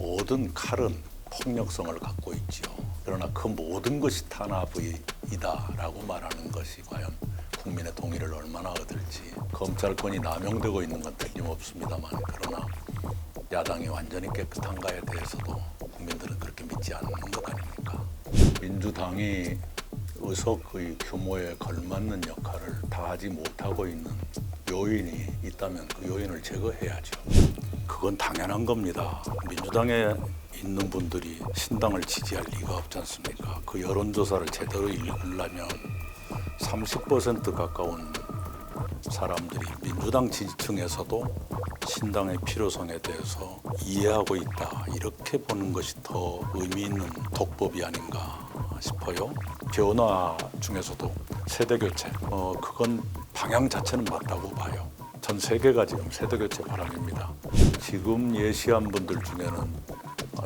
모든 칼은 폭력성을 갖고 있지요. 그러나 그 모든 것이 탄압이다라고 말하는 것이 과연 국민의 동의를 얼마나 얻을지. 검찰권이 남용되고 있는 건 틀림없습니다만, 그러나 야당이 완전히 깨끗한가에 대해서도 국민들은 그렇게 믿지 않는 것 아닙니까? 민주당이 의석의 규모에 걸맞는 역할을 다하지 못하고 있는 요인이 있다면 그 요인을 제거해야죠. 그건 당연한 겁니다. 민주당에 있는 분들이 신당을 지지할 리가 없지 않습니까? 그 여론조사를 제대로 읽으려면 30% 가까운 사람들이 민주당 지지층에서도 신당의 필요성에 대해서 이해하고 있다, 이렇게 보는 것이 더 의미 있는 독법이 아닌가 싶어요. 변화 중에서도 세대교체, 그건 방향 자체는 맞다고 봐요. 전 세계가 지금 세대교체 방향입니다. 지금 예시한 분들 중에는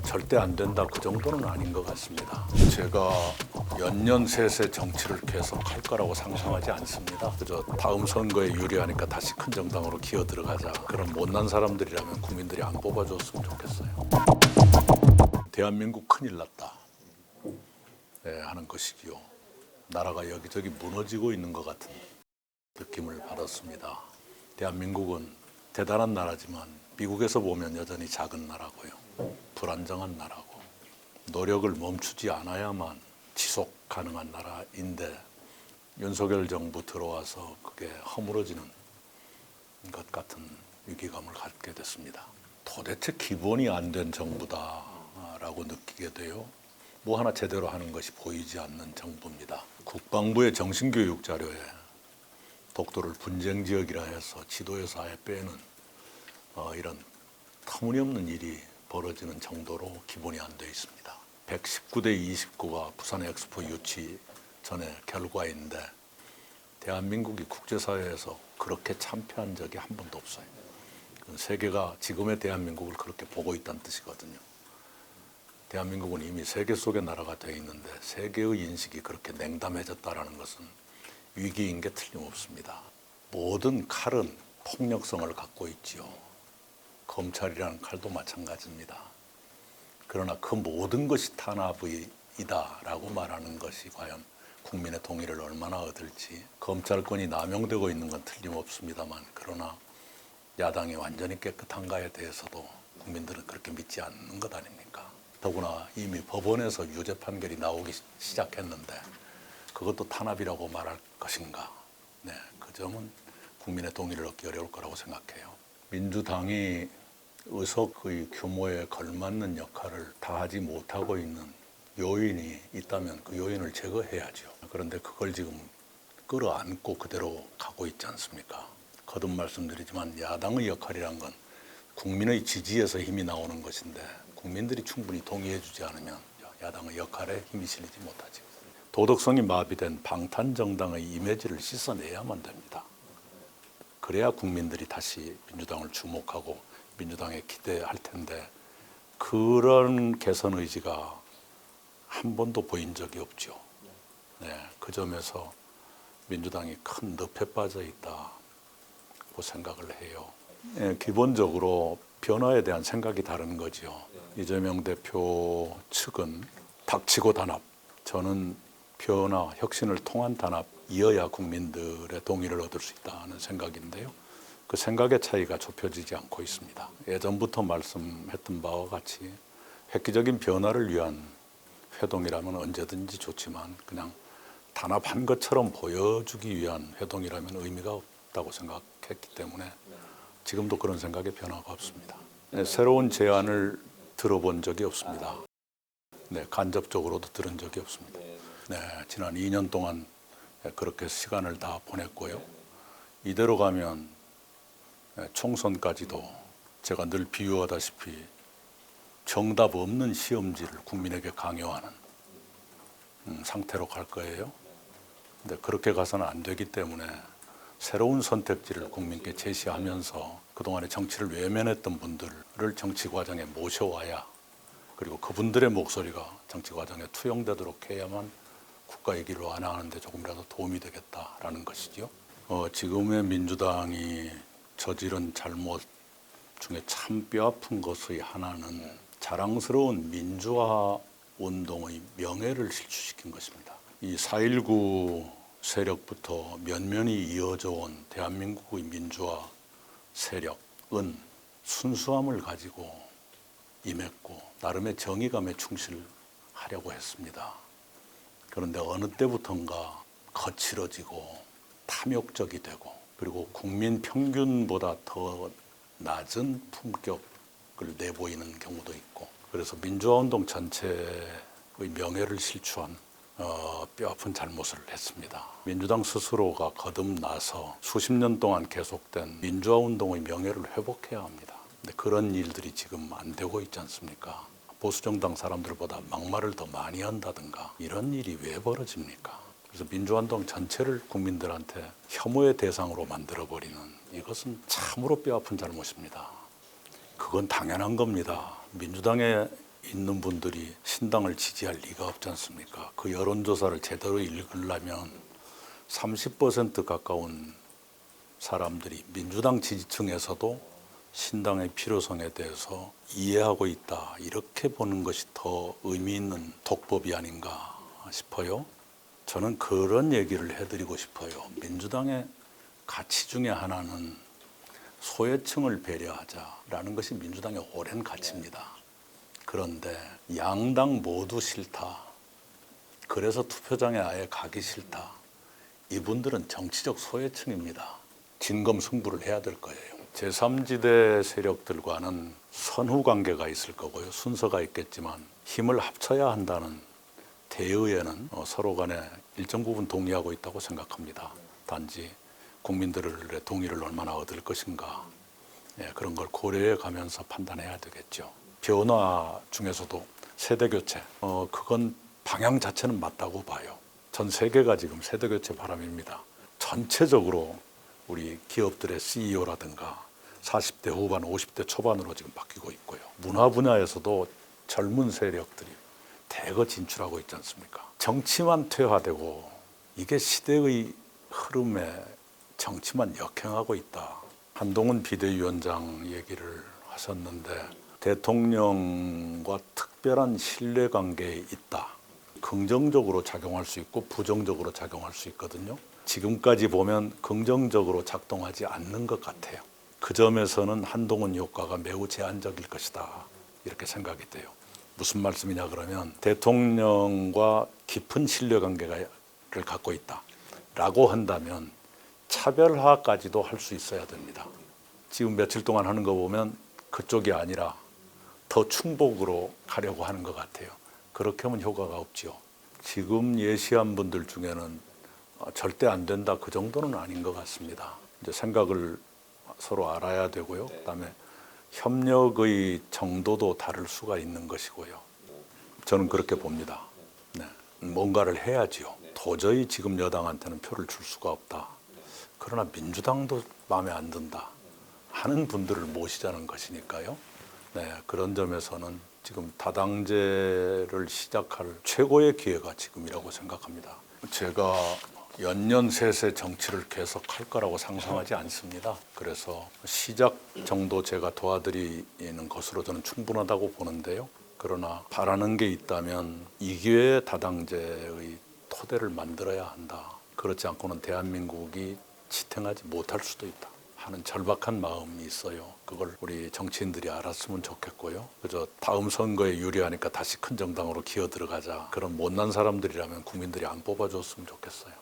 절대 안 된다, 그 정도는 아닌 것 같습니다. 제가 연년셋의 정치를 계속할 거라고 상상하지 않습니다. 그저 다음 선거에 유리하니까 다시 큰 정당으로 기어 들어가자, 그런 못난 사람들이라면 국민들이 안 뽑아줬으면 좋겠어요. 대한민국 큰일 났다, 하는 것이지요. 나라가 여기저기 무너지고 있는 것 같은 느낌을 받았습니다. 대한민국은 대단한 나라지만 미국에서 보면 여전히 작은 나라고요. 불안정한 나라고, 노력을 멈추지 않아야만 지속 가능한 나라인데, 윤석열 정부 들어와서 그게 허물어지는 것 같은 위기감을 갖게 됐습니다. 도대체 기본이 안 된 정부다라고 느끼게 돼요. 뭐 하나 제대로 하는 것이 보이지 않는 정부입니다. 국방부의 정신교육 자료에 독도를 분쟁 지역이라 해서 지도에서 아예 빼는 이런 터무니없는 일이 벌어지는 정도로 기본이 안 돼 있습니다. 119대 29가 부산 엑스포 유치 전의 결과인데, 대한민국이 국제사회에서 그렇게 참패한 적이 한 번도 없어요. 세계가 지금의 대한민국을 그렇게 보고 있다는 뜻이거든요. 대한민국은 이미 세계 속의 나라가 되어 있는데 세계의 인식이 그렇게 냉담해졌다는 것은 위기인 게 틀림없습니다. 모든 칼은 폭력성을 갖고 있지요. 검찰이라는 칼도 마찬가지입니다. 그러나 그 모든 것이 탄압이다라고 말하는 것이 과연 국민의 동의를 얼마나 얻을지. 검찰권이 남용되고 있는 건 틀림없습니다만, 그러나 야당이 완전히 깨끗한가에 대해서도 국민들은 그렇게 믿지 않는 것 아닙니까? 더구나 이미 법원에서 유죄 판결이 나오기 시작했는데 그것도 탄압이라고 말할 것인가? 그 점은 국민의 동의를 얻기 어려울 거라고 생각해요. 민주당이 의석의 규모에 걸맞는 역할을 다하지 못하고 있는 요인이 있다면 그 요인을 제거해야죠. 그런데 그걸 지금 끌어안고 그대로 가고 있지 않습니까? 거듭 말씀드리지만 야당의 역할이란 건 국민의 지지에서 힘이 나오는 것인데, 국민들이 충분히 동의해 주지 않으면 야당의 역할에 힘이 실리지 못하지. 도덕성이 마비된 방탄정당의 이미지를 씻어내야만 됩니다. 그래야 국민들이 다시 민주당을 주목하고 민주당에 기대할 텐데, 그런 개선 의지가 한 번도 보인 적이 없죠. 그 점에서 민주당이 큰 늪에 빠져 있다고 생각을 해요. 기본적으로 변화에 대한 생각이 다른 거죠. 이재명 대표 측은 닥치고 단합, 저는 변화, 혁신을 통한 단합이어야 국민들의 동의를 얻을 수 있다는 생각인데요. 그 생각의 차이가 좁혀지지 않고 있습니다. 예전부터 말씀했던 바와 같이 획기적인 변화를 위한 회동이라면 언제든지 좋지만, 그냥 단합한 것처럼 보여주기 위한 회동이라면 의미가 없다고 생각했기 때문에 지금도 그런 생각에 변화가 없습니다. 새로운 제안을 들어본 적이 없습니다. 간접적으로도 들은 적이 없습니다. 지난 2년 동안 그렇게 시간을 다 보냈고요. 이대로 가면 총선까지도 제가 늘 비유하다시피 정답 없는 시험지를 국민에게 강요하는 상태로 갈 거예요. 근데 그렇게 가서는 안 되기 때문에 새로운 선택지를 국민께 제시하면서 그동안에 정치를 외면했던 분들을 정치 과정에 모셔와야, 그리고 그분들의 목소리가 정치 과정에 투영되도록 해야만 국가의 길을 완화하는 데 조금이라도 도움이 되겠다라는 것이죠. 지금의 민주당이 저지른 잘못 중에 참 뼈아픈 것의 하나는 자랑스러운 민주화 운동의 명예를 실추시킨 것입니다. 이 4.19 세력부터 면면이 이어져 온 대한민국의 민주화 세력은 순수함을 가지고 임했고 나름의 정의감에 충실하려고 했습니다. 그런데 어느 때부턴가 거칠어지고 탐욕적이 되고 그리고 국민 평균보다 더 낮은 품격을 내보이는 경우도 있고 그래서 민주화운동 전체의 명예를 실추한 뼈아픈 잘못을 했습니다. 민주당 스스로가 거듭나서 수십 년 동안 계속된 민주화운동의 명예를 회복해야 합니다. 근데 그런 일들이 지금 안 되고 있지 않습니까? 보수정당 사람들보다 막말을 더 많이 한다든가 이런 일이 왜 벌어집니까? 그래서 민주화운동 전체를 국민들한테 혐오의 대상으로 만들어버리는 이것은 참으로 뼈아픈 잘못입니다. 그건 당연한 겁니다. 민주당에 있는 분들이 신당을 지지할 리가 없지 않습니까? 그 여론조사를 제대로 읽으려면 30% 가까운 사람들이 민주당 지지층에서도 신당의 필요성에 대해서 이해하고 있다. 이렇게 보는 것이 더 의미 있는 독법이 아닌가 싶어요. 저는 그런 얘기를 해드리고 싶어요. 민주당의 가치 중에 하나는 소외층을 배려하자라는 것이 민주당의 오랜 가치입니다. 그런데 양당 모두 싫다. 그래서 투표장에 아예 가기 싫다. 이분들은 정치적 소외층입니다. 진검승부를 해야 될 거예요. 제3지대 세력들과는 선후 관계가 있을 거고요. 순서가 있겠지만 힘을 합쳐야 한다는 대의에는 서로 간에 일정 부분 동의하고 있다고 생각합니다. 단지 국민들의 동의를 얼마나 얻을 것인가 그런 걸 고려해 가면서 판단해야 되겠죠. 변화 중에서도 세대교체 그건 방향 자체는 맞다고 봐요. 전 세계가 지금 세대교체 바람입니다. 전체적으로 우리 기업들의 CEO라든가 40대 후반, 50대 초반으로 지금 바뀌고 있고요. 문화 분야에서도 젊은 세력들이 대거 진출하고 있지 않습니까? 정치만 퇴화되고 이게 시대의 흐름에 정치만 역행하고 있다. 한동훈 비대위원장 얘기를 하셨는데 대통령과 특별한 신뢰관계에 있다. 긍정적으로 작용할 수 있고 부정적으로 작용할 수 있거든요. 지금까지 보면 긍정적으로 작동하지 않는 것 같아요. 그 점에서는 한동훈 효과가 매우 제한적일 것이다. 이렇게 생각이 돼요. 무슨 말씀이냐 그러면 대통령과 깊은 신뢰관계를 갖고 있다라고 한다면 차별화까지도 할 수 있어야 됩니다. 지금 며칠 동안 하는 거 보면 그쪽이 아니라 더 충복으로 가려고 하는 것 같아요. 그렇게 하면 효과가 없죠. 지금 예시한 분들 중에는 절대 안 된다 그 정도는 아닌 것 같습니다. 이제 생각을 서로 알아야 되고요. 그다음에 협력의 정도도 다를 수가 있는 것이고요. 저는 그렇게 봅니다. 네. 뭔가를 해야지요. 도저히 지금 여당한테는 표를 줄 수가 없다. 그러나 민주당도 마음에 안 든다 하는 분들을 모시자는 것이니까요. 네, 그런 점에서는 지금 다당제를 시작할 최고의 기회가 지금이라고 생각합니다. 제가 연년세세 정치를 계속할 거라고 상상하지 않습니다. 그래서 시작 정도 제가 도와드리는 것으로 저는 충분하다고 보는데요. 그러나 바라는 게 있다면 이 기회에 다당제의 토대를 만들어야 한다. 그렇지 않고는 대한민국이 지탱하지 못할 수도 있다 하는 절박한 마음이 있어요. 그걸 우리 정치인들이 알았으면 좋겠고요. 그저 다음 선거에 유리하니까 다시 큰 정당으로 기어 들어가자. 그런 못난 사람들이라면 국민들이 안 뽑아줬으면 좋겠어요.